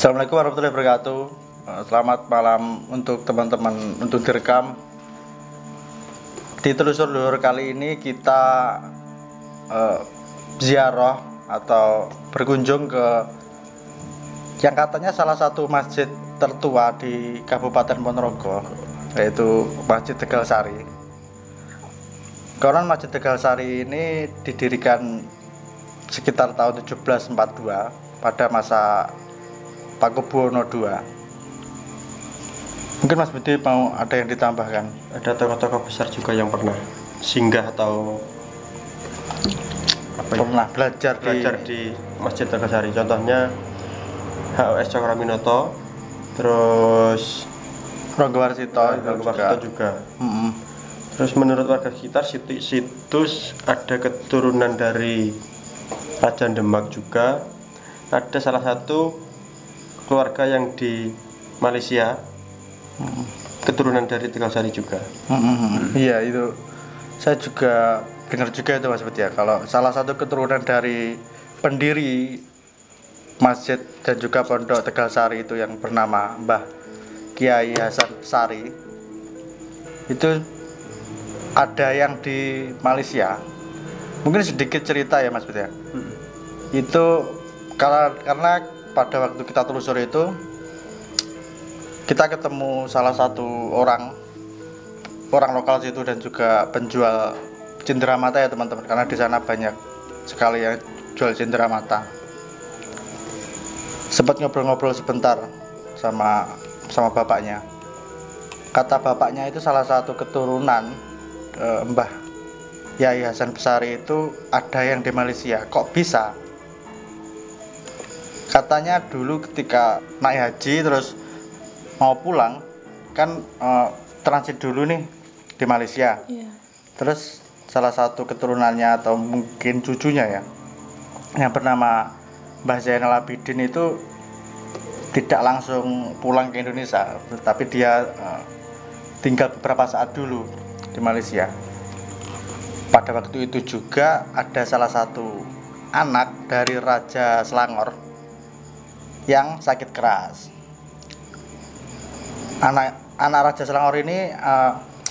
Assalamualaikum warahmatullahi wabarakatuh. Selamat malam untuk teman-teman untuk direkam. Di Telusur Luhur kali ini kita ziarah atau berkunjung ke yang katanya salah satu masjid tertua di Kabupaten Ponorogo, yaitu Masjid Tegal Sari. Konon Masjid Tegal Sari ini didirikan sekitar tahun 1742 pada masa Pakubuwono II. Mungkin Mas Budi mau ada yang ditambahkan? Ada tokoh-tokoh besar juga yang pernah singgah atau pernah belajar di Masjid Tegal Sari. Contohnya HOS Cokroaminoto, terus Ronggo Warsito juga. Terus menurut warga sekitar situs ada keturunan dari Raja Demak juga. Ada salah satu keluarga yang di Malaysia, keturunan dari Tegal Sari juga. Iya, itu saya juga dengar juga itu Mas Budi ya, kalau salah satu keturunan dari pendiri masjid dan juga pondok Tegal Sari itu yang bernama Mbah Kiai Hasan Sari, itu ada yang di Malaysia. Mungkin sedikit cerita ya Mas Budi ya. Itu karena pada waktu kita telusuri itu kita ketemu salah satu orang lokal situ dan juga penjual cenderamata ya teman-teman, karena di sana banyak sekali yang jual cenderamata. Sempat ngobrol-ngobrol sebentar sama bapaknya. Kata bapaknya itu salah satu keturunan Mbah Yai Hasan Besari itu ada yang di Malaysia. Kok bisa? Katanya dulu ketika naik haji terus mau pulang kan transit dulu nih di Malaysia. Terus salah satu keturunannya atau mungkin cucunya ya, yang bernama Mbah Zainal Abidin itu tidak langsung pulang ke Indonesia, tapi dia tinggal beberapa saat dulu di Malaysia. Pada waktu itu juga ada salah satu anak dari Raja Selangor yang sakit keras. Anak Raja Selangor ini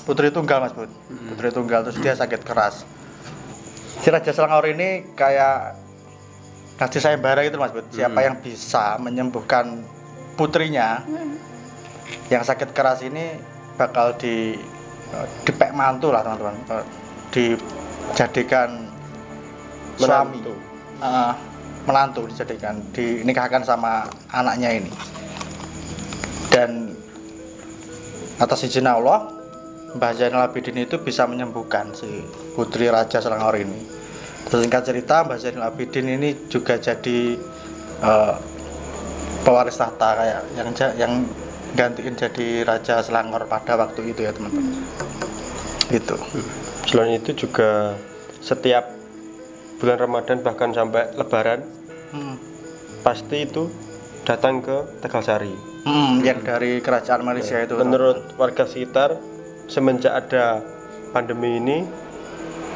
putri tunggal Mas Bud. Putri tunggal, terus dia sakit keras. Si Raja Selangor ini kayak kasih sayembara gitu Mas Bud. Siapa yang bisa menyembuhkan putrinya yang sakit keras ini bakal dipek mantu lah teman-teman. Dijadikan suami. Menantu dijadikan, dinikahkan sama anaknya ini. Dan atas izin Allah, Mbah Zainal Abidin itu bisa menyembuhkan si putri Raja Selangor ini. Terus singkat cerita, Mbah Zainal Abidin ini juga jadi pewaris tahta kayak yang gantiin jadi Raja Selangor pada waktu itu ya teman-teman. Gitu. Selain itu juga setiap bulan Ramadan bahkan sampai Lebaran pasti itu datang ke Tegal Sari. Yang dari kerajaan Malaysia itu. Menurut warga sekitar, semenjak ada pandemi ini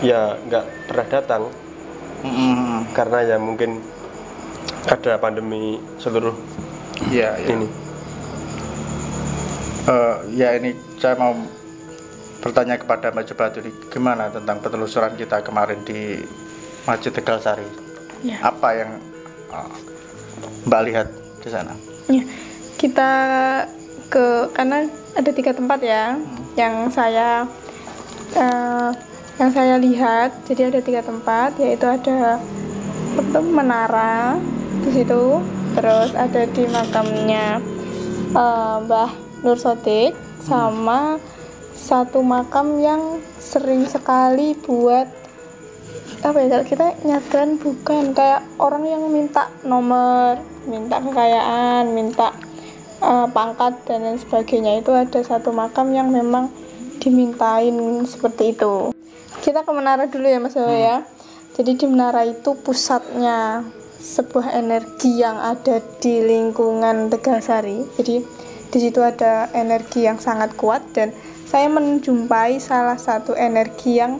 ya nggak pernah datang. Karena ya mungkin ada pandemi seluruh ini. Ini saya mau bertanya kepada Mbak Jebatu, gimana tentang penelusuran kita kemarin di Masjid Tegal Sari? Apa yang Mbak lihat di sana? Kita karena ada 3 tempat ya, yang saya lihat. Jadi ada 3 tempat, yaitu ada menara di situ, terus ada di makamnya Mbah Nur Sodik, sama satu makam yang sering sekali buat kalau kita nyadran bukan kayak orang yang minta nomor, minta kekayaan, minta pangkat dan lain sebagainya. Itu ada satu makam yang memang dimintain seperti itu. Kita ke menara dulu ya Mas ya. Jadi di menara itu pusatnya sebuah energi yang ada di lingkungan Tegal Sari. Jadi di situ ada energi yang sangat kuat, dan saya menjumpai salah satu energi yang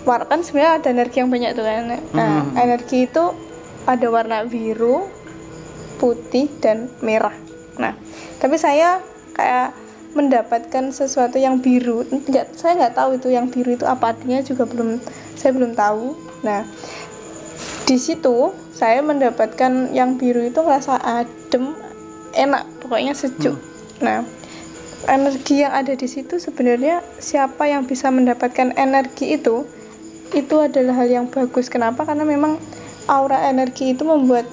kan sebenarnya ada energi yang banyak tuh kan. Nah, energi itu ada warna biru, putih dan merah. Nah, tapi saya kayak mendapatkan sesuatu yang biru. Saya nggak tahu itu yang biru itu apa artinya juga saya belum tahu. Nah, di situ saya mendapatkan yang biru itu ngerasa adem, enak, pokoknya sejuk. Nah, energi yang ada di situ sebenarnya siapa yang bisa mendapatkan energi itu adalah hal yang bagus. Kenapa? Karena memang aura energi itu membuat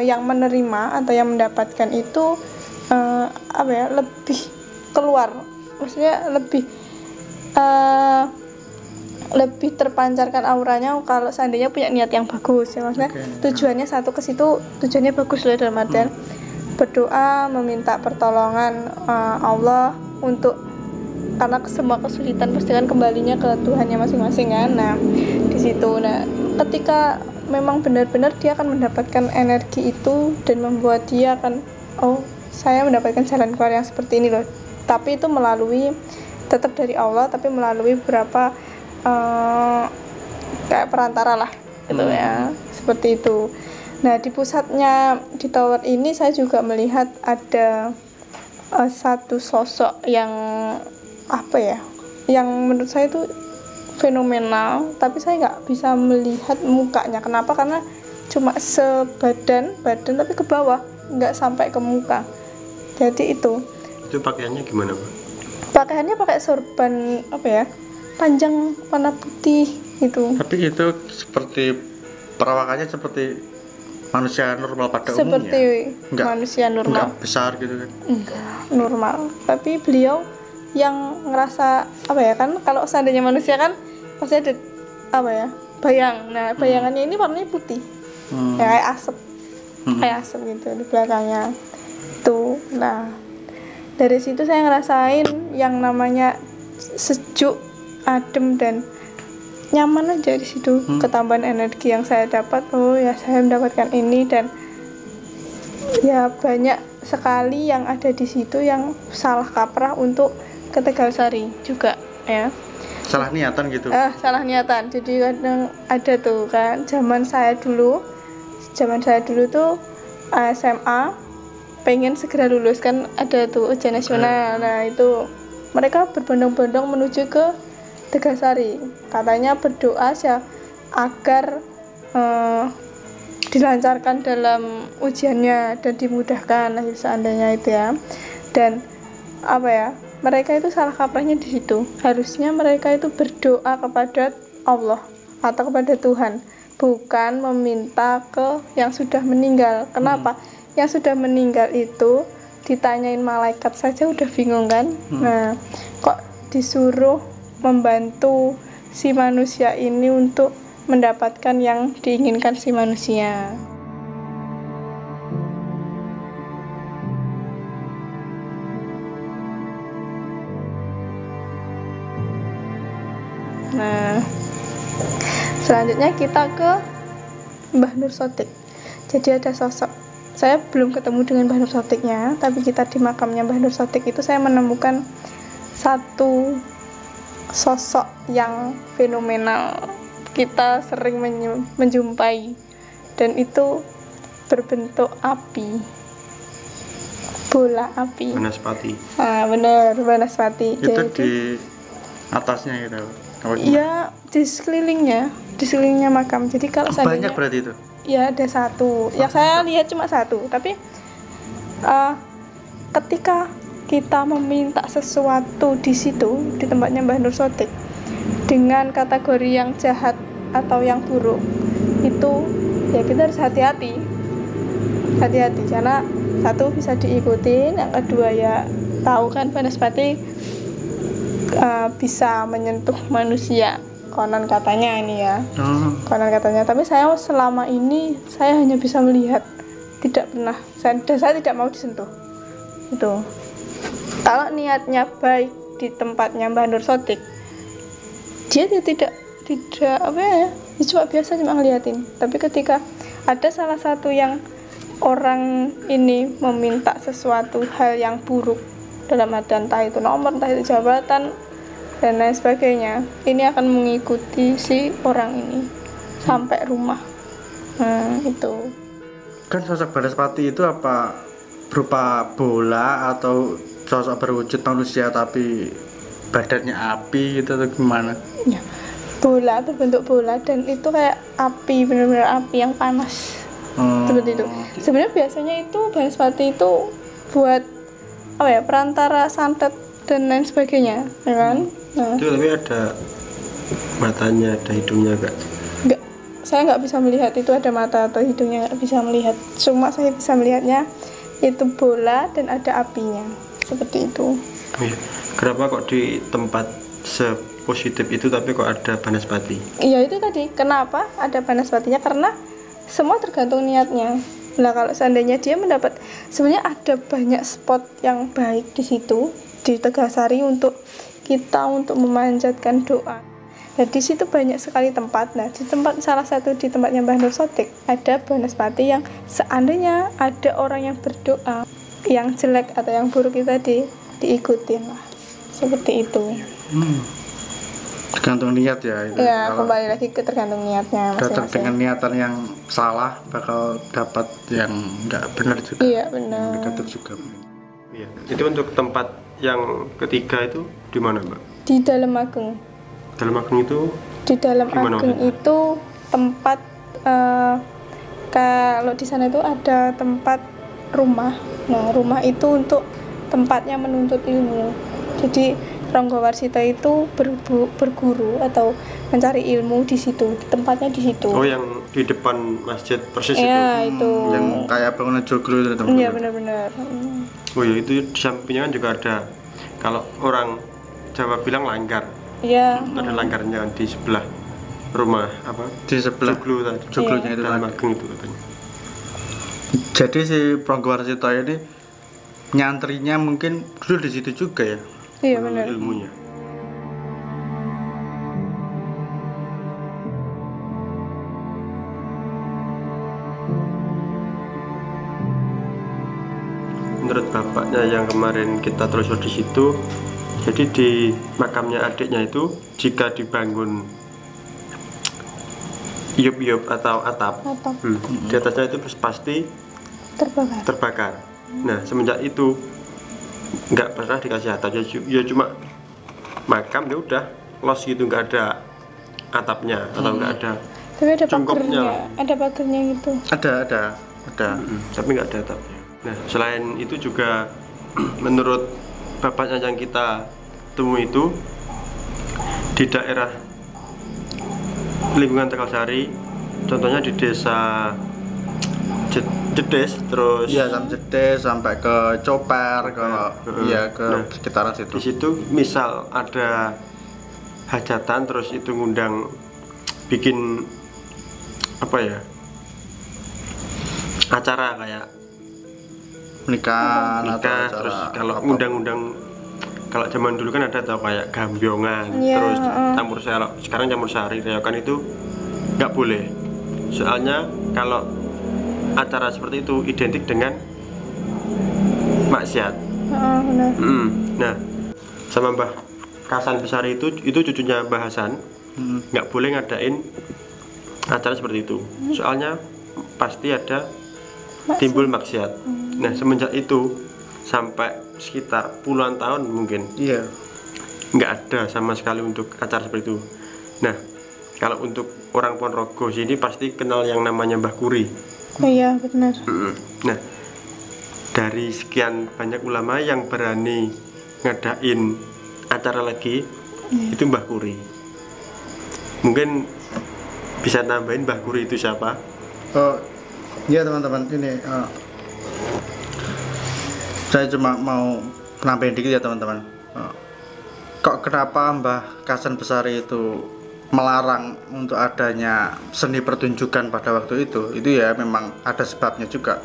yang menerima atau yang mendapatkan itu lebih keluar, maksudnya lebih terpancarkan auranya kalau seandainya punya niat yang bagus ya, maksudnya tujuannya satu ke situ, tujuannya bagus loh, dalam artian berdoa meminta pertolongan Allah untuk, karena semua kesulitan pasti kan kembalinya ke Tuhannya masing-masing kan. Nah di situ, nah ketika memang benar-benar dia akan mendapatkan energi itu dan membuat dia akan, oh saya mendapatkan jalan keluar yang seperti ini loh, tapi itu melalui, tetap dari Allah tapi melalui beberapa kayak perantara lah gitu ya, seperti itu. Nah di pusatnya, di tower ini saya juga melihat ada satu sosok yang yang menurut saya itu fenomenal, tapi saya nggak bisa melihat mukanya. Kenapa? Karena cuma sebadan tapi ke bawah, nggak sampai ke muka. Jadi itu pakaiannya gimana, Pak? Pakaiannya pakai sorban panjang warna putih gitu. Tapi itu seperti perawakannya seperti manusia normal pada seperti umumnya. Manusia normal. Enggak besar gitu kan? Enggak, normal. Tapi beliau yang ngerasa kan kalau seandainya manusia kan pasti ada bayang. Nah bayangannya ini warnanya putih, ya kayak asap, kayak asap gitu di belakangnya tuh. Nah dari situ saya ngerasain yang namanya sejuk, adem dan nyaman aja di situ. Ketambahan energi yang saya dapat, oh ya saya mendapatkan ini, dan ya banyak sekali yang ada di situ yang salah kaprah untuk ke Tegalsari juga ya. Salah niatan gitu. Salah niatan. Jadi kadang ada tuh kan, zaman saya dulu tuh SMA pengen segera lulus kan, ada tuh ujian nasional. Nah itu mereka berbondong-bondong menuju ke Tegalsari, katanya berdoa agar dilancarkan dalam ujiannya dan dimudahkan seandainya itu ya. Dan mereka itu salah kaprahnya di situ. Harusnya mereka itu berdoa kepada Allah atau kepada Tuhan, bukan meminta ke yang sudah meninggal. Kenapa? Yang sudah meninggal itu ditanyain malaikat saja udah bingung kan. Nah kok disuruh membantu si manusia ini untuk mendapatkan yang diinginkan si manusia. Nah selanjutnya kita ke Mbah Nur Sotik. Jadi ada sosok, saya belum ketemu dengan Mbah Nur Sotiknya, tapi kita di makamnya Mbah Nur Sotik itu saya menemukan satu sosok yang fenomenal. Kita sering menjumpai, dan itu berbentuk api, bola api. Banaspati. Benar, Banaspati. Itu jadi, di atasnya gitu. Iya, di sekelilingnya makam. Jadi kalau banyak berarti itu? Ya ada satu. Yang saya lihat cuma satu. Tapi ketika kita meminta sesuatu di situ, di tempatnya Mbah Nur Sotik, dengan kategori yang jahat atau yang buruk, itu ya kita harus hati-hati karena satu bisa diikutin, yang kedua ya tahu kan Banaspati bisa menyentuh manusia, konon katanya ini ya. Konon katanya, tapi saya selama ini saya hanya bisa melihat, tidak pernah, saya tidak mau disentuh itu. Kalau niatnya baik di tempatnya Mbah Nur Sotik, dia tidak cuma biasa cuma ngeliatin. Tapi ketika ada salah satu yang orang ini meminta sesuatu hal yang buruk, dalam artian entah itu nomor, entah itu jabatan dan lain sebagainya, ini akan mengikuti si orang ini sampai rumah. Itu kan sosok Banaspati itu apa berupa bola atau sosok berwujud manusia tapi badannya api gitu atau gimana? Ya, bola berbentuk bola dan itu kayak api, benar-benar api yang panas. Seperti itu. Sebenarnya biasanya itu Banaspati itu buat apa ya, perantara santet dan lain sebagainya, ya kan? Nah, Itu tapi ada matanya, ada hidungnya enggak? enggak, saya nggak bisa melihat itu ada mata atau hidungnya, nggak bisa melihat. Cuma saya bisa melihatnya itu bola dan ada apinya, seperti itu. Iya. Kenapa kok di tempat sepositif itu tapi kok ada Banaspati? Iya itu tadi, kenapa ada Banaspatinya, karena semua tergantung niatnya. Nah kalau seandainya dia mendapat, sebenarnya ada banyak spot yang baik di situ di Tegalsari untuk kita untuk memanjatkan doa. Nah di situ banyak sekali tempat. Nah di tempat salah satu di tempatnya Mbah Nur Sodik ada Banaspati yang seandainya ada orang yang berdoa yang jelek atau yang buruk itu tadi diikutin lah, seperti itu. Tergantung niat ya itu. Ya Kalau kembali lagi ke tergantung niatnya datang masing-masing. dengan niatan yang salah bakal dapat yang nggak benar juga. Iya benar. Negatif juga. Iya. Itu untuk tempat yang ketiga itu di mana, Mbak? Di Dalam Ageng. Dalam Ageng itu Di Dalam Gimana Ageng maksudnya? itu tempat kalau di sana itu ada tempat rumah. Nah, rumah itu untuk tempatnya menuntut ilmu. Jadi Ronggo Warsito itu berguru atau mencari ilmu di situ. Tempatnya di situ. oh yang di depan masjid persis itu. Iya, itu. Yang kayak bangunan joglo itu teman-teman. Iya, benar-benar. Oh iya, itu di sampingnya kan juga ada. Kalau orang Jawa bilang langgar. Iya. Ada langgarnya kan di sebelah rumah apa? Di sebelah Joglo tadi. joglonya itu Dalam kan. Ageng itu katanya. Jadi si Ronggo Warsito ini nyantrinya mungkin dulu di situ juga ya. Iya, benar. Ilmunya. Menurut bapaknya yang kemarin kita telusur di situ, jadi di makamnya adiknya itu jika dibangun iup-iup atau atap, Atap. di atasnya itu pasti Terbakar. terbakar. Nah semenjak itu nggak pernah dikasih atap, ya cuma makam ya udah los gitu, nggak ada atapnya atau nggak ada, Tapi ada Cungkupnya. pagernya. Ada pagernya gitu. Ada. tapi nggak ada atapnya. Nah selain itu juga menurut bapaknya yang kita temui itu di daerah lingkungan Tegalsari, contohnya di desa Jedes, terus Iya, sampai Jedes sampai ke Coper kalau iya ke Nah, sekitaran di situ. situ misal ada hajatan terus itu ngundang bikin apa ya, acara kayak Nikahan atau nikah, acara terus kalau apa. ngundang-ngundang, kalau zaman dulu kan ada tau kayak gambiongan, Iya, terus campur sari, sekarang campur sari, reokan itu nggak boleh, soalnya kalau acara seperti itu identik dengan maksiat. Benar. Nah, sama Mbah Kasan Besari itu cucunya Mbah Hasan, nggak boleh ngadain acara seperti itu, soalnya pasti ada timbul maksiat. Nah, semenjak itu sampai sekitar puluhan tahun mungkin Iya. nggak ada sama sekali untuk acara seperti itu. Nah, kalau untuk orang Ponorogo sini pasti kenal yang namanya Mbah Kuri. Oh iya, benar. Nah, dari sekian banyak ulama yang berani ngadain acara lagi, itu Mbah Kuri. Mungkin bisa nambahin Mbah Kuri itu siapa? Oh, iya teman-teman, ini saya cuma mau nambahin dikit ya teman-teman. Kok kenapa Mbah Kasan Besari itu melarang untuk adanya seni pertunjukan pada waktu itu ya memang ada sebabnya juga.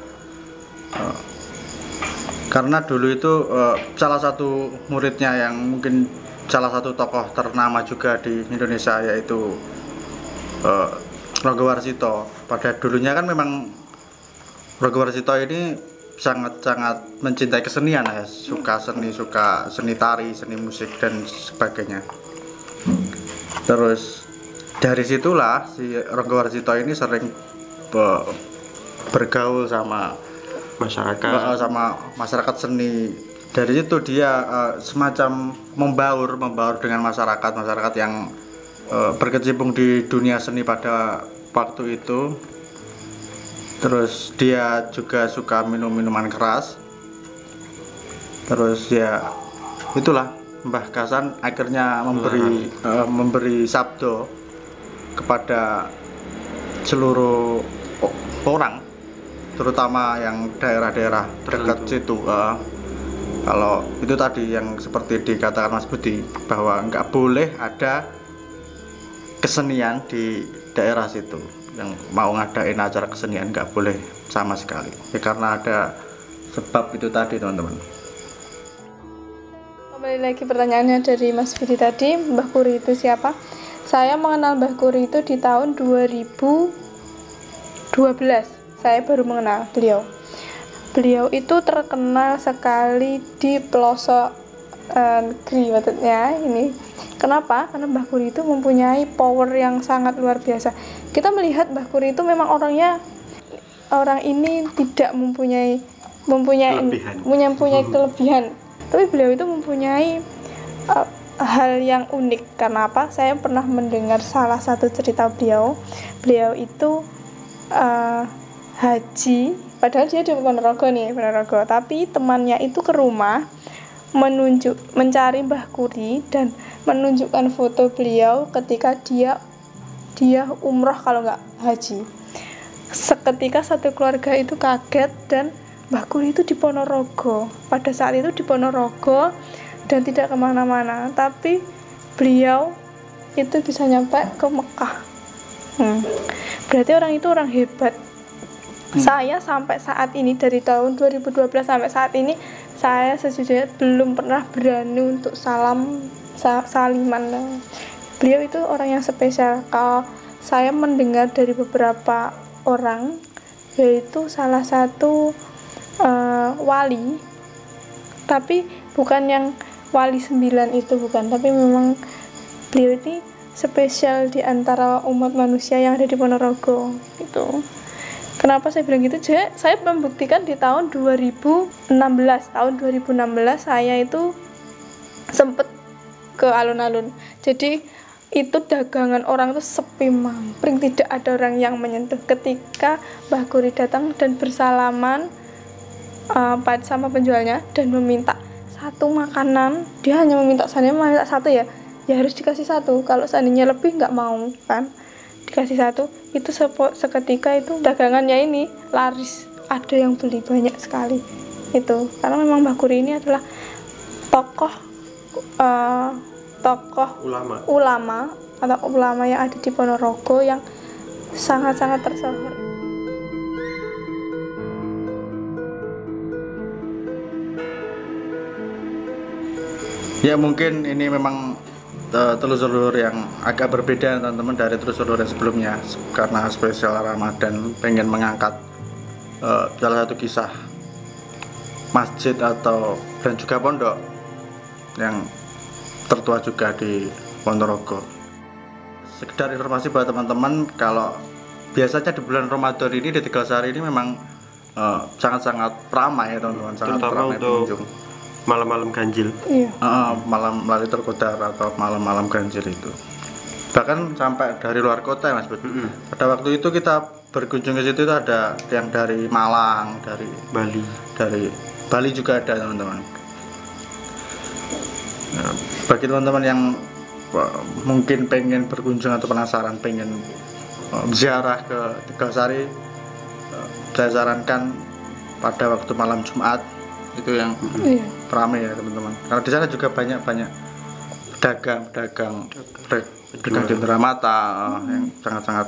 Karena dulu itu salah satu muridnya yang mungkin salah satu tokoh ternama juga di Indonesia yaitu Ronggo Warsito. Pada dulunya kan memang Ronggo Warsito ini sangat-sangat mencintai kesenian ya, suka seni tari, seni musik dan sebagainya. Terus dari situlah si Ronggo Warsito ini sering bergaul sama masyarakat seni. Dari situ dia semacam membaur dengan masyarakat yang berkecimpung di dunia seni pada waktu itu. Terus dia juga suka minum minuman keras. Terus ya itulah Mbah Kasan akhirnya memberi sabdo kepada seluruh orang, terutama yang daerah-daerah dekat situ. Kalau itu tadi yang seperti dikatakan Mas Budi, bahwa nggak boleh ada kesenian di daerah situ. Yang mau ngadain acara kesenian nggak boleh sama sekali, ya karena ada sebab itu tadi, teman-teman. Kembali lagi pertanyaannya dari Mas Budi tadi, Mbah Kuri itu siapa? Saya mengenal Mbah Kuri itu di tahun 2012. Saya baru mengenal beliau. Beliau itu terkenal sekali di pelosok negeri maksudnya ini. Kenapa? Karena Mbah Kuri itu mempunyai power yang sangat luar biasa. Kita melihat Mbah Kuri itu memang orang ini tidak mempunyai kelebihan. Tapi beliau itu mempunyai hal yang unik. Karena apa? Saya pernah mendengar salah satu cerita beliau. Beliau itu haji, padahal dia di Ponorogo, tapi temannya itu ke rumah mencari Mbah Kuri dan menunjukkan foto beliau ketika dia umroh kalau nggak haji. Seketika satu keluarga itu kaget dan Mbah Kuri itu di Ponorogo. Pada saat itu di Ponorogo dan tidak kemana-mana, tapi beliau itu bisa nyampe ke Mekah. Berarti orang itu orang hebat. Saya sampai saat ini, dari tahun 2012 sampai saat ini, saya sejujurnya belum pernah berani untuk saliman. Beliau itu orang yang spesial. Kalau saya mendengar dari beberapa orang, yaitu salah satu wali, tapi bukan yang wali 9 itu, bukan, tapi memang beliau ini spesial di antara umat manusia yang ada di Ponorogo gitu. Kenapa saya bilang gitu? Saya membuktikan di tahun 2016. Tahun 2016 saya itu sempet ke alun-alun. Jadi itu dagangan orang itu sepi mampring, tidak ada orang yang menyentuh. Ketika Mbah Kuri datang dan bersalaman sama penjualnya dan meminta satu makanan, dia hanya meminta satu ya harus dikasih satu. Kalau seandainya lebih nggak mau kan, dikasih satu. Itu seketika itu dagangannya ini laris, ada yang beli banyak sekali itu, karena memang Mbah Kuri ini adalah tokoh ulama atau ulama yang ada di Ponorogo yang sangat-sangat tersohor. Ya mungkin ini memang telusur yang agak berbeda teman-teman dari telusur yang sebelumnya, karena spesial Ramadan pengen mengangkat salah satu kisah masjid dan juga pondok yang tertua juga di Ponorogo. Sekedar informasi buat teman-teman, kalau biasanya di bulan Ramadan ini di Tegalsari ini memang sangat-sangat ramai ya teman-teman, sangat ramai pengunjung. Malam-malam ganjil. Iya. Malam Lalitur Kodar atau malam-malam ganjil itu. Bahkan sampai dari luar kota ya Mas Bud. Pada waktu itu kita berkunjung ke situ, itu ada yang dari Malang, dari Bali juga ada teman-teman. Nah, bagi teman-teman yang mungkin pengen berkunjung atau penasaran pengen ziarah ke Tegalsari, saya sarankan pada waktu malam Jumat itu yang ramai ya teman-teman, karena di sana juga banyak pedagang jendera mata yang sangat-sangat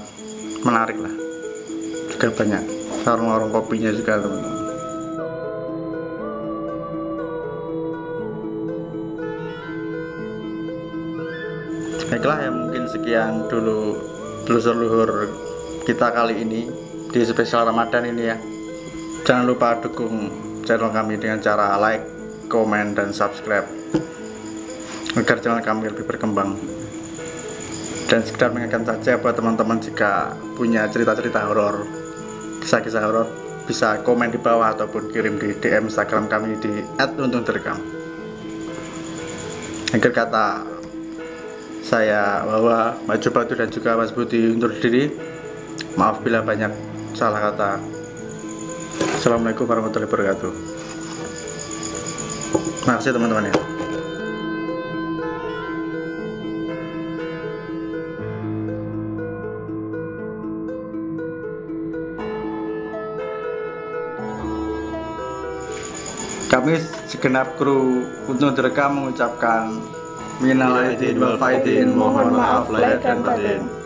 menarik lah, juga banyak warung-warung kopinya juga teman-teman. Baiklah ya, mungkin sekian dulu telusur luhur kita kali ini di spesial Ramadan ini ya. Jangan lupa dukung channel kami dengan cara like, komen, dan subscribe agar channel kami lebih berkembang. Dan sekedar mengingatkan saja buat teman-teman, jika punya cerita-cerita horor kisah-kisah horor bisa komen di bawah ataupun kirim di DM Instagram kami di @untung-terekam. Akhir kata, saya Wawa, Maju Batu dan juga Mas Budi undur diri. Maaf bila banyak salah kata. Assalamualaikum warahmatullahi wabarakatuh. Terima kasih teman-teman ya. Kami segenap kru Untung Terekam mengucapkan minal aidin wal faizin, mohon maaf lahir dan batin.